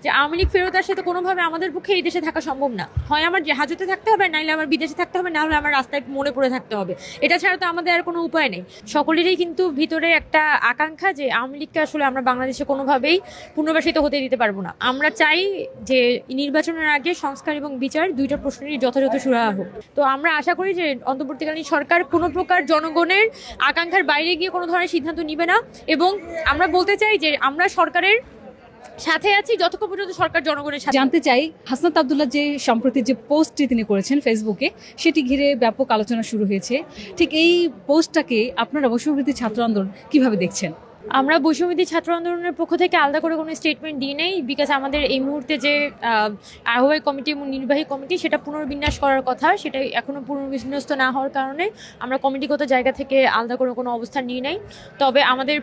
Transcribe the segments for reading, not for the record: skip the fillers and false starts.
যে আওয়ামী লীগ ফেরত আসলে তো কোনোভাবে আমাদের পক্ষে এই দেশে থাকা সম্ভব না। হয় আমার হাজতে থাকতে হবে, নাইলে আমার বিদেশে থাকতে হবে, না হলে আমার রাস্তায় মনে পড়ে থাকতে হবে। এটা ছাড়া তো আমাদের আর কোনো উপায় নেই। সকলেরই কিন্তু ভিতরে একটা আকাঙ্ক্ষা যে আওয়ামী লীগকে আসলে আমরা বাংলাদেশে কোনোভাবেই পুনর্বাসিত হতে দিতে পারবো না। আমরা চাই যে নির্বাচনের আগে সংস্কার এবং বিচার দুইটা প্রশ্নেরই যথাযথ সুরাহা হোক। তো আমরা আশা করি যে অন্তর্বর্তীকালীন সরকার কোনো প্রকার জনগণের আকাঙ্ক্ষার বাইরে গিয়ে কোনো ধরনের সিদ্ধান্ত নিবে না। এবং আমরা বলতে চাই যে আমরা সরকারের সাথে আছি যতক্ষণ পর্যন্ত সরকার জনগণের সাথে। জানতে চাই, হাসনাত আব্দুল্লাহ যে সম্প্রতি যে পোস্টটি তিনি করেছেন ফেসবুকে, সেটি ঘিরে ব্যাপক আলোচনা শুরু হয়েছে। ঠিক এই পোস্টটাকে আপনারা বৈষম্যবিরোধী ছাত্র আন্দোলন কিভাবে দেখছেন? আমরা বৈষম্যবিরোধী ছাত্র আন্দোলনের পক্ষ থেকে আলাদা করে কোনো স্টেটমেন্ট দিই নেই, বিকজ আমাদের এই মুহূর্তে যে আহ্বায়ক কমিটি এবং নির্বাহী কমিটি সেটা পুনর্বিন্যাস করার কথা, সেটা এখনও পুনর্বিন্যস্ত না হওয়ার কারণে আমরা কমিটিগত জায়গা থেকে আলাদা করে কোনো অবস্থান নিই নাই। তবে আমাদের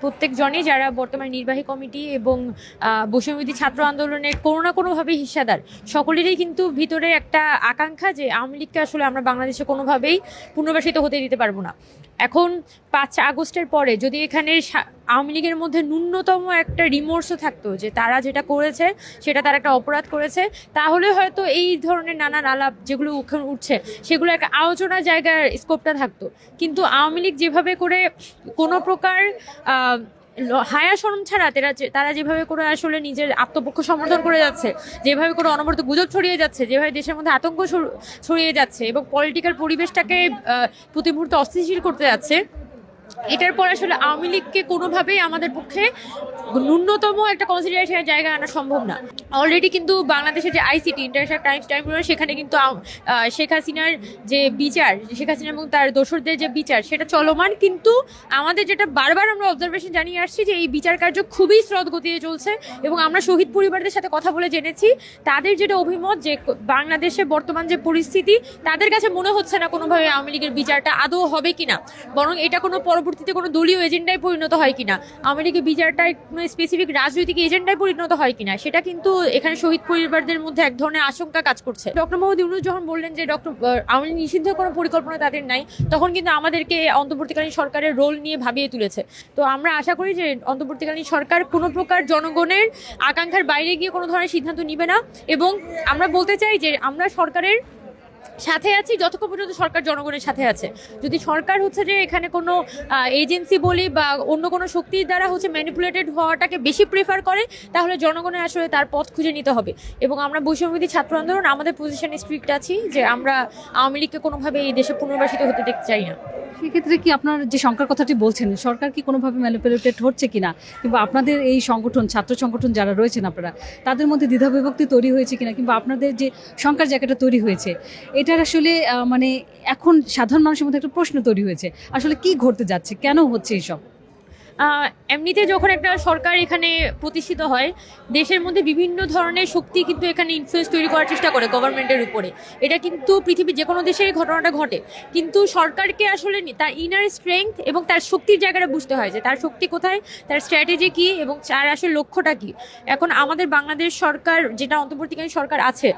প্রত্যেকজনই যারা বর্তমানে নির্বাহী কমিটি এবং বৈষম্যবিরোধী ছাত্র আন্দোলনের কোনো না কোনোভাবে হিস্সাদার, সকলেরই কিন্তু ভিতরে একটা আকাঙ্ক্ষা যে আওয়ামী লীগকে আসলে আমরা বাংলাদেশে কোনোভাবেই পুনর্বাসিত হতে দিতে পারবো না। এখন 5 আগস্টের পরে যদি এখানে আওয়ামী লীগের মধ্যে ন্যূনতম একটা রিমোর্সও থাকতো যে তারা যেটা করেছে সেটা তারা একটা অপরাধ করেছে, তাহলে হয়তো এই ধরনের নানান আলাপ যেগুলো উঠছে সেগুলো একটা আলোচনার জায়গার স্কোপটা থাকতো। কিন্তু আওয়ামী লীগ যেভাবে করে কোনো প্রকার হায়া শরম ছাড়া তারা যেভাবে করে আসলে নিজের আত্মপক্ষ সমর্থন করে যাচ্ছে, যেভাবে করে অনবরত গুজব ছড়িয়ে যাচ্ছে, যেভাবে দেশের মধ্যে আতঙ্ক ছড়িয়ে যাচ্ছে এবং পলিটিক্যাল পরিবেশটাকে প্রতি মুহূর্তে অস্থিতিশীল করতে যাচ্ছে, এটার পর আসলে আওয়ামী লীগকে কোনোভাবেই আমাদের পক্ষে ন্যূনতম একটা কনসিডারেশনের জায়গায় আনা সম্ভব না। অলরেডি কিন্তু বাংলাদেশের যে আইসিটি ইন্টারন্যাশনাল ক্রাইম ট্রাইব্যুনাল, সেখানে কিন্তু শেখ হাসিনার যে বিচার, শেখ হাসিনা এবং তার দোসরদের যে বিচার সেটা চলমান। কিন্তু আমাদের যেটা বারবার আমরা অবজারভেশন জানিয়ে আসছি যে এই বিচার কার্য খুবই স্রোত গতিতে চলছে এবং আমরা শহীদ পরিবারদের সাথে কথা বলে জেনেছি তাদের যেটা অভিমত যে বাংলাদেশে বর্তমান যে পরিস্থিতি, তাদের কাছে মনে হচ্ছে না কোনোভাবে আওয়ামী লীগের বিচারটা আদৌ হবে কিনা, বরং এটা কোনো পরবর্তীতে কোনো দলীয় এজেন্ডায় পরিণত হয় কিনা, আওয়ামী লীগের বিচারটা স্পেসিফিক রাজনৈতিক এজেন্ডায় পরিণত হয় কিনা, সেটা কিন্তু এখানে শহীদ পরিবারদের মধ্যে এক ধরনের আশঙ্কা কাজ করছে। ডক্টর মোহাম্মদ ইউনূস যখন বললেন যে আওয়ামী লীগ নিষিদ্ধ কোনো পরিকল্পনা তাদের নাই, তখন কিন্তু আমাদেরকে অন্তর্বর্তীকালীন সরকারের রোল নিয়ে ভাবিয়ে তুলেছে। তো আমরা আশা করি যে অন্তর্বর্তীকালীন সরকার কোনো প্রকার জনগণের আকাঙ্ক্ষার বাইরে গিয়ে কোনো ধরনের সিদ্ধান্ত নিবে না। এবং আমরা বলতে চাই যে আমরা সরকারের সাথে আছি যতক্ষণ পর্যন্ত সরকার জনগণের সাথে আছে। যদি সরকার হচ্ছে যে এখানে কোনো এজেন্সি বলি বা অন্য কোনো শক্তির দ্বারা হচ্ছে ম্যানিপুলেটেড হওয়াটাকে বেশি প্রেফার করে, তাহলে জনগণের আসলে তার পথ খুঁজে নিতে হবে। এবং আমরা বৈষম্যবিরোধী ছাত্র আন্দোলন আমাদের পজিশনে স্ট্রিক্ট আছি যে আমরা আওয়ামী লীগকে কোনোভাবে এই দেশে পুনর্বাসিত হতে দেখতে চাই না। সেক্ষেত্রে কি আপনার যে শঙ্কার কথাটি বলছেন, সরকার কি কোনোভাবে ম্যানিপুলেটেড হচ্ছে কিনা, কিংবা আপনাদের এই সংগঠন, ছাত্র সংগঠন যারা রয়েছেন আপনারা, তাদের মধ্যে দ্বিধাবিভক্তি তৈরি হয়েছে কিনা, কিংবা আপনাদের যে শঙ্কার জায়গাটা তৈরি হয়েছে, এটার আসলে মানে এখন সাধারণ মানুষের মধ্যে একটা প্রশ্ন তৈরি হয়েছে, আসলে কি ঘটতে যাচ্ছে, কেন হচ্ছে এইসব? এমনিতে যখন একটা সরকার এখানে প্রতিষ্ঠিত হয়, দেশের মধ্যে বিভিন্ন ধরনের শক্তি কিন্তু এখানে ইনফ্লুয়েন্স তৈরি করার চেষ্টা করে গভর্নমেন্টের উপরে। এটা কিন্তু পৃথিবীর যে কোনো দেশের ঘটনাটা ঘটে। কিন্তু সরকারকে আসলে তার ইনার স্ট্রেংথ এবং তার শক্তির জায়গাটা বুঝতে হয় যে তার শক্তি কোথায়, তার স্ট্র্যাটেজি কী এবং তার আসলে লক্ষ্যটা কী। এখন আমাদের বাংলাদেশ সরকার, যেটা অন্তর্বর্তীকালীন সরকার আছে,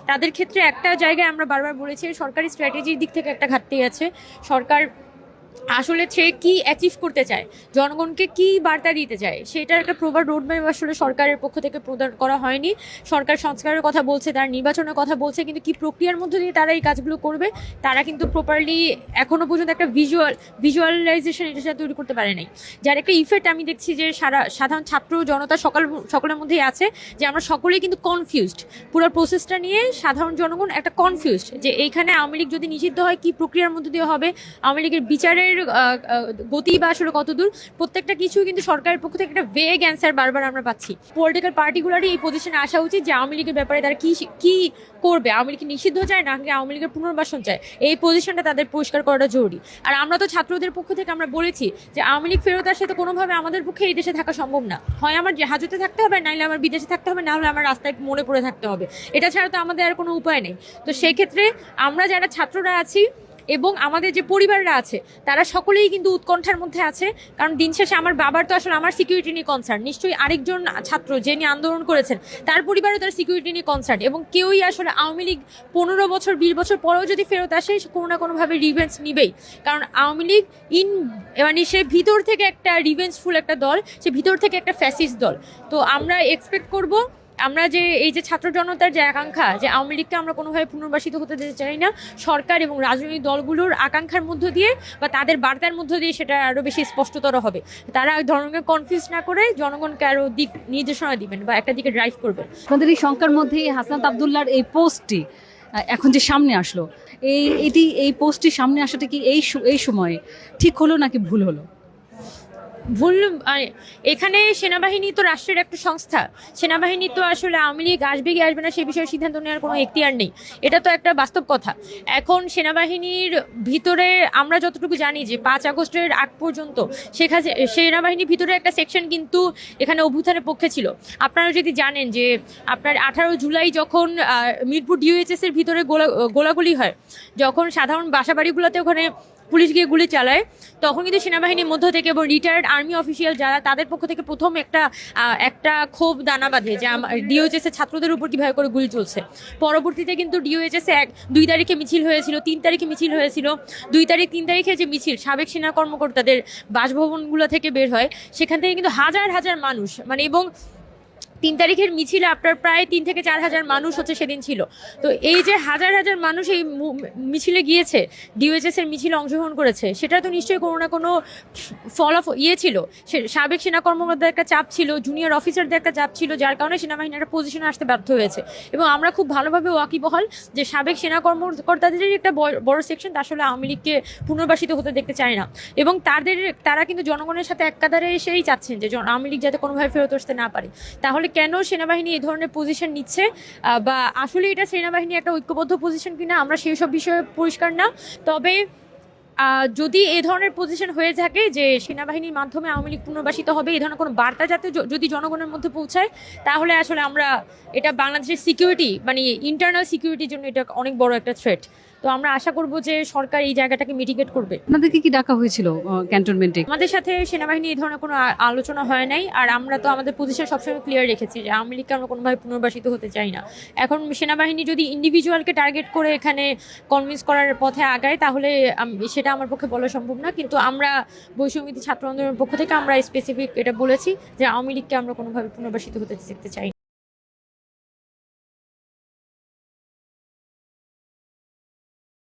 তাদের ক্ষেত্রে একটা জায়গায় আমরা বারবার বলেছি সরকারি স্ট্র্যাটেজির দিক থেকে একটা ঘাটতি আছে। সরকার আসলে সে কি অ্যাচিভ করতে চায়, জনগণকে কি বার্তা দিতে চায়, সেটার একটা প্রপার রোডম্যাপ আসলে সরকারের পক্ষ থেকে প্রদান করা হয়নি। সরকার সংস্কারের কথা বলছে, তার নির্বাচনের কথা বলছে, কিন্তু কি প্রক্রিয়ার মধ্যে দিয়ে তারা এই কাজগুলো করবে, তারা কিন্তু প্রপারলি এখনো পর্যন্ত একটা ভিজুয়ালাইজেশন এটা তৈরি করতে পারে নাই। যার একটা ইফেক্ট আমি দেখছি যে সাধারণ ছাত্র জনতা সকলের মধ্যেই আছে, যে আমরা সকলেই কিন্তু কনফিউজড। পুরো প্রসেসটা নিয়ে সাধারণ জনগণ একটা কনফিউজড যে এইখানে আওয়ামী লীগ যদি নিষিদ্ধ হয় কি প্রক্রিয়ার মধ্যে দিয়ে হবে, আওয়ামী লীগের বিচারের গতি বা আসলে কতদূর, প্রত্যেকটা কিছু কিন্তু সরকারের পক্ষ থেকে একটা ভেগ অ্যান্সার বারবার আমরা পাচ্ছি। পলিটিক্যাল পার্টিগুলারই এই পজিশনে আসা উচিত যে আওয়ামী লীগের ব্যাপারে তারা কি করবে, আওয়ামী লীগ নিষিদ্ধ চায় নাকি আওয়ামী লীগের পুনর্বাসন চায়, এই পজিশনটা তাদের পরিষ্কার করাটা জরুরি। আর আমরা তো ছাত্রদের পক্ষ থেকে আমরা বলেছি যে আওয়ামী লীগ ফেরত আসলে তো কোনোভাবে আমাদের পক্ষে এই দেশে থাকা সম্ভব না। হয় আমার হাজতে থাকতে হবে, নাইলে আমার বিদেশে থাকতে হবে, না হলে আমার রাস্তায় মনে পড়ে থাকতে হবে। এটা ছাড়া তো আমাদের আর কোনো উপায় নেই। তো সেই ক্ষেত্রে আমরা যারা ছাত্ররা আছি এবং আমাদের যে পরিবাররা আছে তারা সকলেই কিন্তু উৎকণ্ঠার মধ্যে আছে। কারণ দিন শেষে আমার বাবার তো আসলে আমার সিকিউরিটি নিয়ে কনসার্ন, নিশ্চয়ই আরেকজন ছাত্র যে নিয়ে আন্দোলন করেছেন তার পরিবারে তার সিকিউরিটি নিয়ে কনসার্ন, এবং কেউই আসলে আওয়ামী লীগ 15 বছর 20 বছর পরেও যদি ফেরত আসে সে কোনো না কোনোভাবে রিভেঞ্জ নিবেই। কারণ আওয়ামী লীগ মানে সে ভিতর থেকে একটা রিভেঞ্জফুল একটা দল, সে ভিতর থেকে একটা ফ্যাসিস্ট দল। তো আমরা এক্সপেক্ট করব, আমরা যে এই যে ছাত্র জনতার যে আকাঙ্ক্ষা যে আওয়ামী লীগকে আমরা কোনোভাবে পুনর্বাসিত হতে দিতে চাই না, সরকার এবং রাজনৈতিক দলগুলোর আকাঙ্ক্ষার মধ্য দিয়ে বা তাদের বার্তার মধ্য দিয়ে সেটা আরও বেশি স্পষ্টতর হবে। তারা জনগণকে কনফিউজ না করে জনগণকে আরও দিক নির্দেশনা দিবেন বা একটা দিকে ড্রাইভ করবেন। আপনাদের এই শঙ্কার মধ্যে হাসনাত আবদুল্লাহর এই পোস্টটি এখন যে সামনে আসলো, এই পোস্টটি সামনে আসাটা কি এই সময়ে ঠিক হলো নাকি ভুল হলো? ভুল এখানে সেনাবাহিনী তো রাষ্ট্রের একটা সংস্থা, সেনাবাহিনী তো আসলে আওয়ামী লীগ আসবে কি আসবে না সেই বিষয়ে সিদ্ধান্ত নেওয়ার কোনো এখতিয়ার নেই, এটা তো একটা বাস্তব কথা। এখন সেনাবাহিনীর ভিতরে আমরা যতটুকু জানি যে 5 আগস্টের আগ পর্যন্ত সেনাবাহিনীর ভিতরে একটা সেকশন কিন্তু এখানে অভ্যুত্থানের পক্ষে ছিল। আপনারা যদি জানেন যে আপনার 18 জুলাই যখন মিরপুর ডিওএইচএস এর ভিতরে গোলাগুলি হয়, যখন সাধারণ বাসাবাড়িগুলোতে ওখানে পুলিশ গিয়ে গুলি চালায়, তখন কিন্তু সেনাবাহিনীর মধ্য থেকে এবং রিটায়ার্ড আর্মি অফিসিয়াল যারা তাদের পক্ষ থেকে প্রথম একটা ক্ষোভ দানা বাঁধে যে ডিওএইচএস এর ছাত্রদের উপর কিভাবে করে গুলি চলছে। পরবর্তীতে কিন্তু ডিওএইচএস 2 তারিখে মিছিল হয়েছিল, 3 তারিখে মিছিল হয়েছিল। 2 তারিখ 3 তারিখে যে মিছিল সাবেক সেনা কর্মকর্তাদের বাসভবনগুলো থেকে বের হয়, সেখান থেকে কিন্তু হাজার হাজার মানুষ এবং 3 তারিখের মিছিলে আপনার প্রায় 3 থেকে 4 হাজার মানুষ সেদিন ছিল। তো এই যে হাজার হাজার মানুষ এই মিছিলে গিয়েছে, ডিওএইচএস এর মিছিলে অংশগ্রহণ করেছে, সেটা তো নিশ্চয়ই কোনো না কোনো ছিল। সাবেক সেনা কর্মকর্তাদের একটা চাপ ছিল, জুনিয়র অফিসারদের একটা চাপ ছিল, যার কারণে সেনাবাহিনী একটা পজিশনে আসতে ব্যর্থ হয়েছে। এবং আমরা খুব ভালোভাবে ওয়াকিবহাল যে সাবেক সেনা কর্মকর্তাদের একটা বড় সেকশন আসলে আওয়ামী লীগকে পুনর্বাসিত হতে দেখতে চায় না, এবং তারা কিন্তু জনগণের সাথে এক কাতারে এসেই চাচ্ছেন যে আওয়ামী লীগ যাতে কোনোভাবে ফেরত আসতে না পারে। তাহলে কেন সেনাবাহিনী এই ধরনের পজিশন নিচ্ছে, বা আসলে এটা সেনাবাহিনী একটা ঐক্যবদ্ধ পজিশন কিনা আমরা সেই সব বিষয়ে পরিষ্কার না। তবে যদি এই ধরনের পজিশন হয়ে থাকে যে সেনাবাহিনীর মাধ্যমে আওয়ামী লীগ পুনর্বাসিত হবে, এই ধরনের কোনো বার্তা যাতে যদি জনগণের মধ্যে পৌঁছায়, তাহলে আসলে আমরা এটা বাংলাদেশের সিকিউরিটি ইন্টারনাল সিকিউরিটির জন্য এটা অনেক বড় একটা থ্রেট। তো আমরা আশা করব যে সরকার এই জায়গাটাকে মিটিগেট করবে। আপনাদেরকে কি ডাকা হয়েছিল ক্যান্টনমেন্টে? আমাদের সাথে সেনাবাহিনী এই ধরনের কোনো আলোচনা হয় নাই, আর আমরা তো আমাদের পজিশন সবসময় ক্লিয়ার রেখেছি যে আওয়ামী লীগকে আমরা কোনোভাবে পুনর্বাসিত হতে চাই না। এখন সেনাবাহিনী যদি ইন্ডিভিজুয়ালকে টার্গেট করে এখানে কনভিন্স করার পথে আগায়, তাহলে সেটা আমার পক্ষে বলা সম্ভব না। কিন্তু আমরা বৈষম্যবিরোধী ছাত্র আন্দোলনের পক্ষ থেকে আমরা স্পেসিফিক এটা বলেছি যে আওয়ামী লীগকে আমরা কোনোভাবে পুনর্বাসিত হতে দেখতে চাই না।